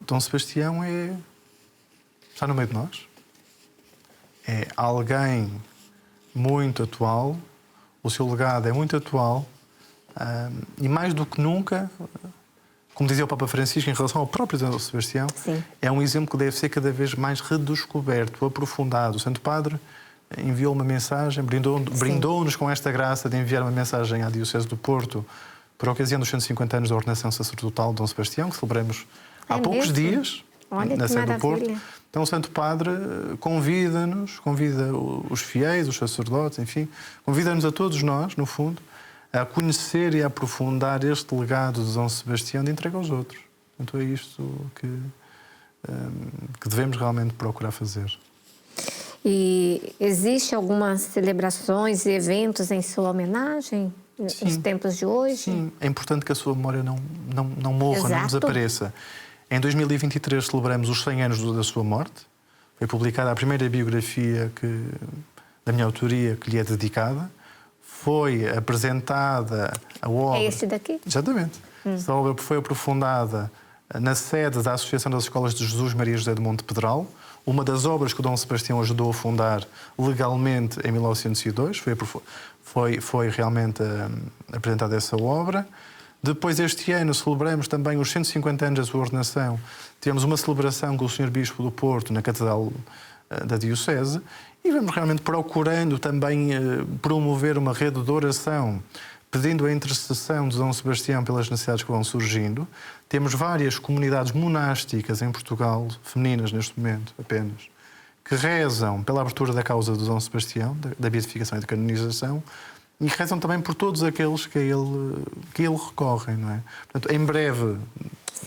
Dom Sebastião está no meio de nós. É alguém muito atual, o seu legado é muito atual e mais do que nunca, como dizia o Papa Francisco em relação ao próprio Dom Sebastião, é um exemplo que deve ser cada vez mais redescoberto, aprofundado. O Santo Padre enviou uma mensagem, brindou-nos com esta graça de enviar uma mensagem à Diocese do Porto por ocasião dos 150 anos da ordenação sacerdotal de Dom Sebastião, que celebramos há poucos dias, na sede do Porto. Então o Santo Padre convida os fiéis, os sacerdotes, enfim, convida-nos a todos nós, no fundo, a conhecer e a aprofundar este legado de Dom Sebastião de entrega aos outros. Então é isto que devemos realmente procurar fazer. E existe algumas celebrações e eventos em sua homenagem nos tempos de hoje? Sim, é importante que a sua memória não morra, Exato. não desapareça. Em 2023 celebramos os 100 anos da sua morte. Foi publicada a primeira biografia da minha autoria que lhe é dedicada. Foi apresentada a obra... É este daqui? Exatamente. Essa obra foi aprofundada na sede da Associação das Escolas de Jesus Maria José de Monte Pedral, uma das obras que o Dom Sebastião ajudou a fundar legalmente em 1902. Foi realmente apresentada essa obra. Depois, este ano, celebramos também os 150 anos da sua ordenação. Tivemos uma celebração com o Sr. Bispo do Porto, na Catedral da Diocese, e vamos realmente procurando também promover uma rede de oração, pedindo a intercessão de Dom Sebastião pelas necessidades que vão surgindo. Temos várias comunidades monásticas em Portugal, femininas neste momento apenas, que rezam pela abertura da causa de Dom Sebastião, da beatificação e da canonização, e rezam também por todos aqueles que a ele recorrem, não é? Portanto, em breve,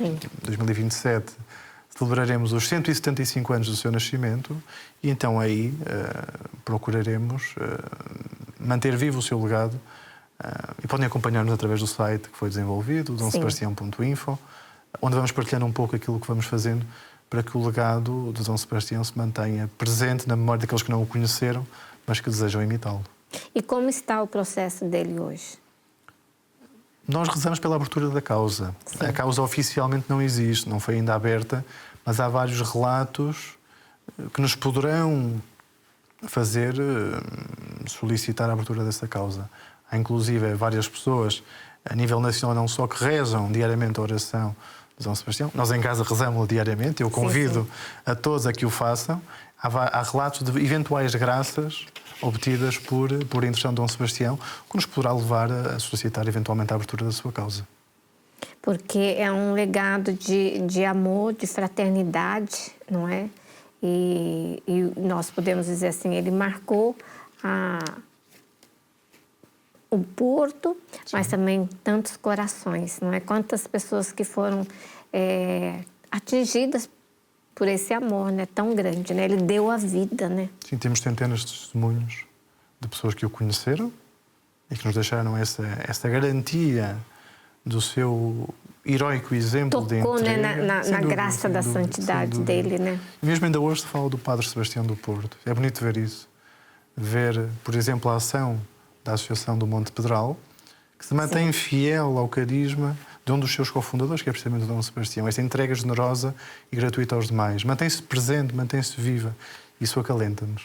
em 2027, celebraremos os 175 anos do seu nascimento e então aí procuraremos manter vivo o seu legado. E podem acompanhar-nos através do site que foi desenvolvido, domsebastião.info, onde vamos partilhando um pouco aquilo que vamos fazendo para que o legado de Dom Sebastião se mantenha presente na memória daqueles que não o conheceram, mas que desejam imitá-lo. E como está o processo dele hoje? Nós rezamos pela abertura da causa. Sim. A causa oficialmente não existe, não foi ainda aberta, mas há vários relatos que nos poderão fazer solicitar a abertura dessa causa. Há inclusive várias pessoas a nível nacional não só que rezam diariamente a oração de Dom Sebastião, nós em casa rezamos diariamente, eu convido a todos a que o façam. Há relatos de eventuais graças obtidas por intercessão de Dom Sebastião, que nos poderá levar a solicitar eventualmente a abertura da sua causa. Porque é um legado de amor, de fraternidade, não é? E nós podemos dizer assim, ele marcou o Porto, mas também tantos corações, não é? Quantas pessoas que foram atingidas por esse amor, né, tão grande, né? Ele deu a vida, né? Sim, temos centenas de testemunhos de pessoas que o conheceram e que nos deixaram essa garantia do seu heroico exemplo de entrega. Tocou, né, na graça da santidade dele, né? E mesmo ainda hoje se fala do Padre Sebastião do Porto. É bonito ver isso. Ver, por exemplo, a ação da Associação do Monte Pedral, que se mantém fiel ao carisma de um dos seus cofundadores, que é precisamente o Dom Sebastião. Esta entrega generosa e gratuita aos demais. Mantém-se presente, mantém-se viva. Isso acalenta-nos.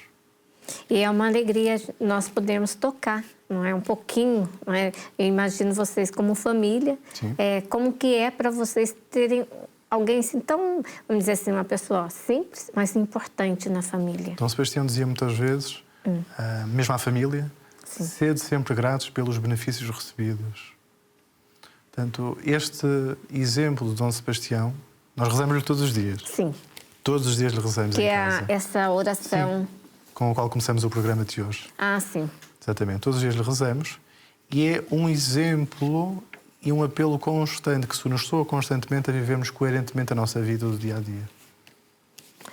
E é uma alegria nós podermos tocar, não é? Um pouquinho, não é? Eu imagino vocês como família, como que é para vocês terem alguém assim tão, vamos dizer assim, uma pessoa simples, mas importante na família. Dom Sebastião dizia muitas vezes, mesmo à família, sede sempre gratos pelos benefícios recebidos. Portanto, este exemplo de Dom Sebastião, nós rezamos-lhe todos os dias. Sim. Todos os dias lhe rezamos em casa. Que é essa oração... Sim, com a qual começamos o programa de hoje. Sim. Exatamente. Todos os dias lhe rezamos. E é um exemplo e um apelo constante que nos soa constantemente a vivermos coerentemente a nossa vida do dia a dia.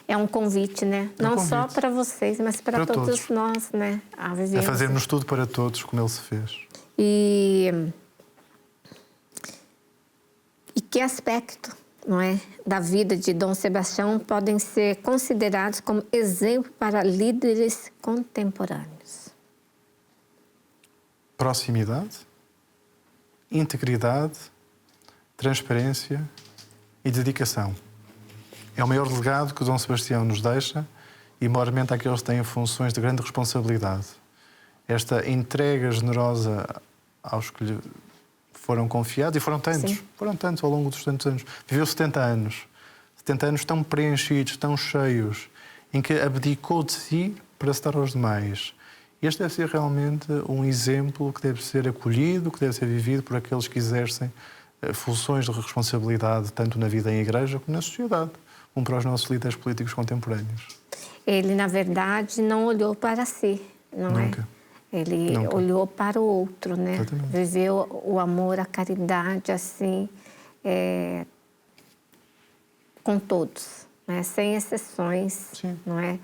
É um convite, né? Não só para vocês, mas para todos nós, né? A fazermos tudo para todos, como ele se fez. E que aspecto, não é, da vida de Dom Sebastião podem ser considerados como exemplo para líderes contemporâneos? Proximidade, integridade, transparência e dedicação. É o maior legado que o Dom Sebastião nos deixa e maiormente àqueles que têm funções de grande responsabilidade. Esta entrega generosa aos que lhe foram confiados, e foram tantos ao longo dos tantos anos. Viveu 70 anos tão preenchidos, tão cheios, em que abdicou de si para se dar aos demais. Este deve ser realmente um exemplo que deve ser acolhido, que deve ser vivido por aqueles que exercem funções de responsabilidade, tanto na vida em igreja como na sociedade, como para os nossos líderes políticos contemporâneos. Ele, na verdade, não olhou para si, não Nunca. é? Ele Nunca. olhou para o outro, né? Exatamente. Viveu o amor, a caridade, assim, com todos, né? Sem exceções, Sim. não é?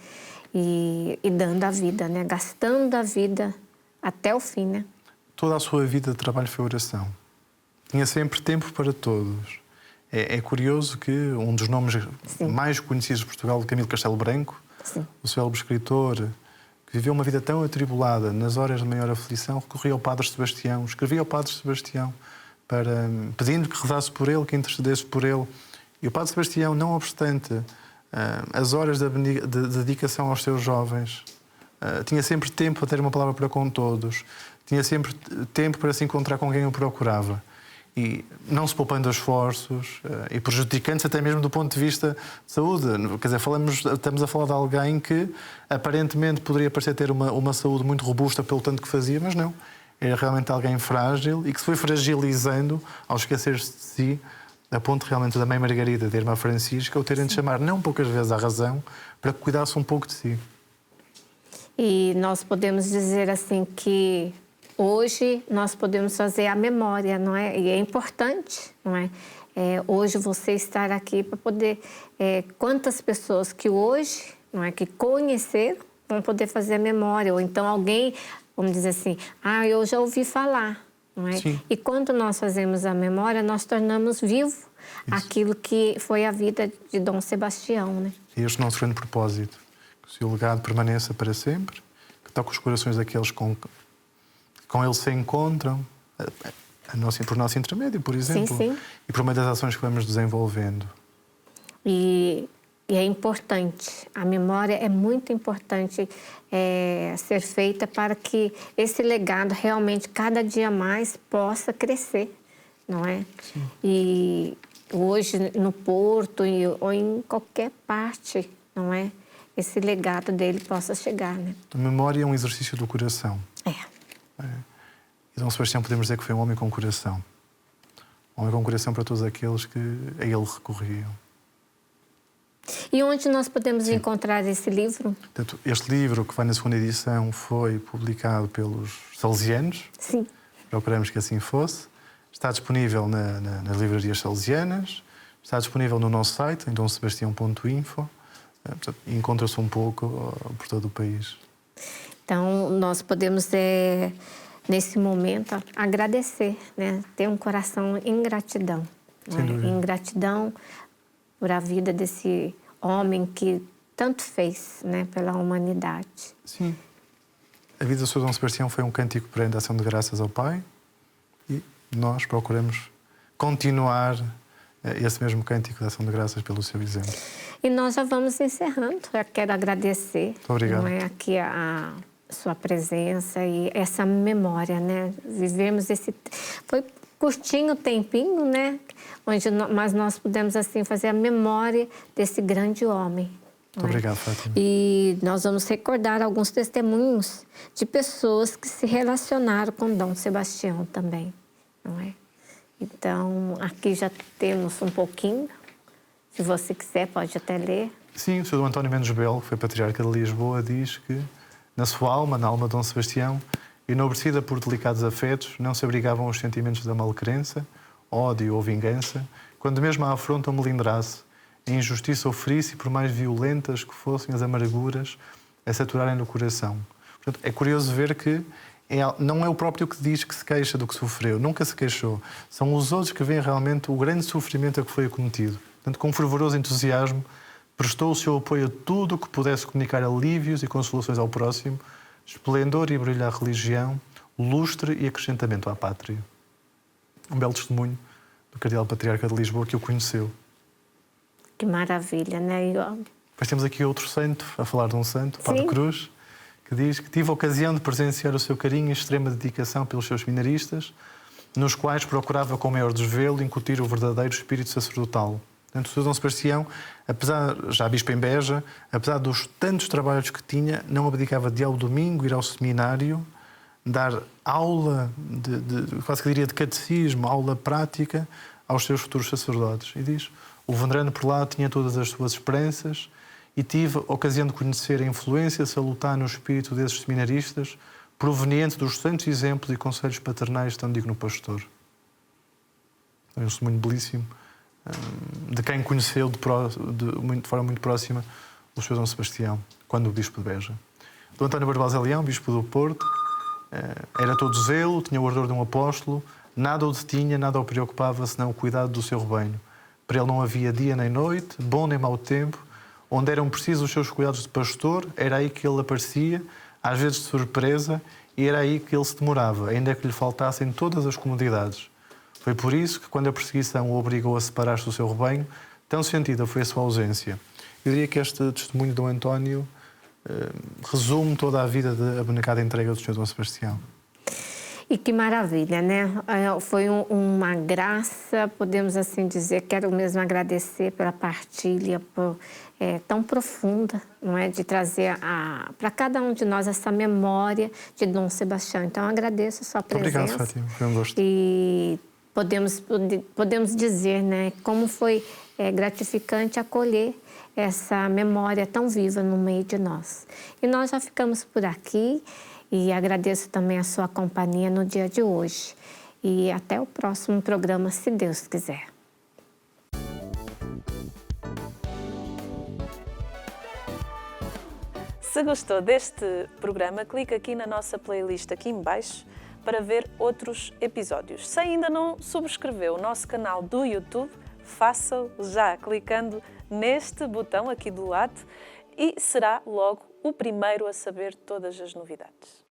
E dando a vida, né? Gastando a vida até o fim, né? Toda a sua vida de trabalho foi oração. Tinha sempre tempo para todos. É curioso que um dos nomes Sim. mais conhecidos de Portugal, Camilo Castelo Branco, Sim. o célebre escritor, que viveu uma vida tão atribulada, nas horas de maior aflição, recorria ao Padre Sebastião, escrevia ao Padre Sebastião, pedindo que rezasse por ele, que intercedesse por ele. E o Padre Sebastião, não obstante as horas de dedicação aos seus jovens, tinha sempre tempo para ter uma palavra para com todos, tinha sempre tempo para se encontrar com quem o procurava. E não se poupando esforços e prejudicando-se até mesmo do ponto de vista de saúde. Quer dizer, estamos a falar de alguém que aparentemente poderia parecer ter uma saúde muito robusta pelo tanto que fazia, mas não. Era realmente alguém frágil e que se foi fragilizando ao esquecer-se de si, a ponto realmente da Mãe Margarida, da Irmã Francisca, o terem de chamar não poucas vezes à razão para que cuidasse um pouco de si. E nós podemos dizer assim que hoje nós podemos fazer a memória, não é? E é importante, não é? Hoje você estar aqui para poder... quantas pessoas que hoje, não é, que conheceram, vão poder fazer a memória. Ou então alguém, vamos dizer assim, eu já ouvi falar, não é? Sim. E quando nós fazemos a memória, nós tornamos vivo aquilo que foi a vida de Dom Sebastião, né? E este é o nosso grande propósito. Que o seu legado permaneça para sempre, que toque os corações daqueles com ele se encontram, por nosso intermédio, por exemplo, Sim. e por meio das ações que vamos desenvolvendo. E é importante, a memória é muito importante ser feita para que esse legado realmente, cada dia mais, possa crescer, não é? Sim. E hoje, no Porto ou em qualquer parte, não é? Esse legado dele possa chegar, né? A memória é um exercício do coração. E Dom Sebastião podemos dizer que foi um homem com coração. Um homem com coração para todos aqueles que a ele recorriam. E onde nós podemos encontrar esse livro? Portanto, este livro, que vai na segunda edição, foi publicado pelos Salesianos. Sim. Procuramos que assim fosse. Está disponível nas livrarias salesianas. Está disponível no nosso site, em domsebastião.info. Encontra-se um pouco por todo o país. Então, nós podemos, nesse momento, agradecer, né? Ter um coração em gratidão. Sem dúvida. Em gratidão por a vida desse homem que tanto fez, né, pela humanidade. Sim. A vida do Sr. Dom Sebastião foi um cântico perante a ação de graças ao Pai e nós procuramos continuar esse mesmo cântico de ação de graças pelo seu exemplo. E nós já vamos encerrando. Eu quero agradecer. Muito obrigado. Não é, aqui a sua presença e essa memória, né? Vivemos esse... Foi curtinho o tempinho, né? Mas nós pudemos, assim, fazer a memória desse grande homem. Muito obrigado, Fátima. E nós vamos recordar alguns testemunhos de pessoas que se relacionaram com Dom Sebastião também, não é? Então, aqui já temos um pouquinho. Se você quiser, pode até ler. Sim, o Sr. Dom António Mendes Belo, que foi patriarca de Lisboa, diz que na sua alma, na alma de Dom Sebastião, enobrecida por delicados afetos, não se abrigavam os sentimentos da malcrença, ódio ou vingança, quando mesmo a afronta ou melindrasse, a injustiça oferisse, por mais violentas que fossem as amarguras, a saturarem no coração. Portanto, é curioso ver que não é o próprio que diz que se queixa do que sofreu, nunca se queixou. São os outros que veem realmente o grande sofrimento a que foi acometido. Portanto, com fervoroso entusiasmo, prestou o seu apoio a tudo o que pudesse comunicar alívios e consolações ao próximo, esplendor e brilho à religião, lustre e acrescentamento à pátria. Um belo testemunho do Cardeal Patriarca de Lisboa que o conheceu. Que maravilha, né? Depois temos aqui outro santo, a falar de um santo, Padre Sim. Cruz, que diz que tive a ocasião de presenciar o seu carinho e extrema dedicação pelos seus seminaristas, nos quais procurava com maior desvelo incutir o verdadeiro espírito sacerdotal. Portanto, o Sr. Dom Sebastião, apesar, já bispo em Beja, apesar dos tantos trabalhos que tinha, não abdicava de ao domingo ir ao seminário, dar aula, quase que diria de catecismo, aula prática aos seus futuros sacerdotes. E diz, o venerando prelado tinha todas as suas esperanças e tive a ocasião de conhecer a influência salutar no espírito desses seminaristas, proveniente dos santos exemplos e conselhos paternais de tão digno pastor. É um testemunho belíssimo de quem conheceu de forma muito próxima o Sr. Dom Sebastião, quando o bispo de Beja. Dom António Barbosa Leão, bispo do Porto, era todo zelo, tinha o ardor de um apóstolo, nada o detinha, nada o preocupava, senão o cuidado do seu rebanho. Para ele não havia dia nem noite, bom nem mau tempo, onde eram precisos os seus cuidados de pastor, era aí que ele aparecia, às vezes de surpresa, e era aí que ele se demorava, ainda que lhe faltassem todas as comodidades. Foi por isso que, quando a perseguição o obrigou a separar-se do seu rebanho, tão sentida foi a sua ausência. Eu diria que este testemunho de Dom António resume toda a vida de abnegada entrega do Sr. Dom Sebastião. E que maravilha, né? Foi uma graça, podemos assim dizer. Quero mesmo agradecer pela partilha tão profunda, não é? De trazer para cada um de nós essa memória de Dom Sebastião. Então, agradeço a sua presença. Obrigado, Fátima. Foi um gosto. E podemos dizer, né, como foi gratificante acolher essa memória tão viva no meio de nós. E nós já ficamos por aqui. E agradeço também a sua companhia no dia de hoje. E até o próximo programa, se Deus quiser. Se gostou deste programa, clique aqui na nossa playlist aqui em baixo para ver outros episódios. Se ainda não subscreveu o nosso canal do YouTube, faça-o já clicando neste botão aqui do lado e será logo o primeiro a saber todas as novidades.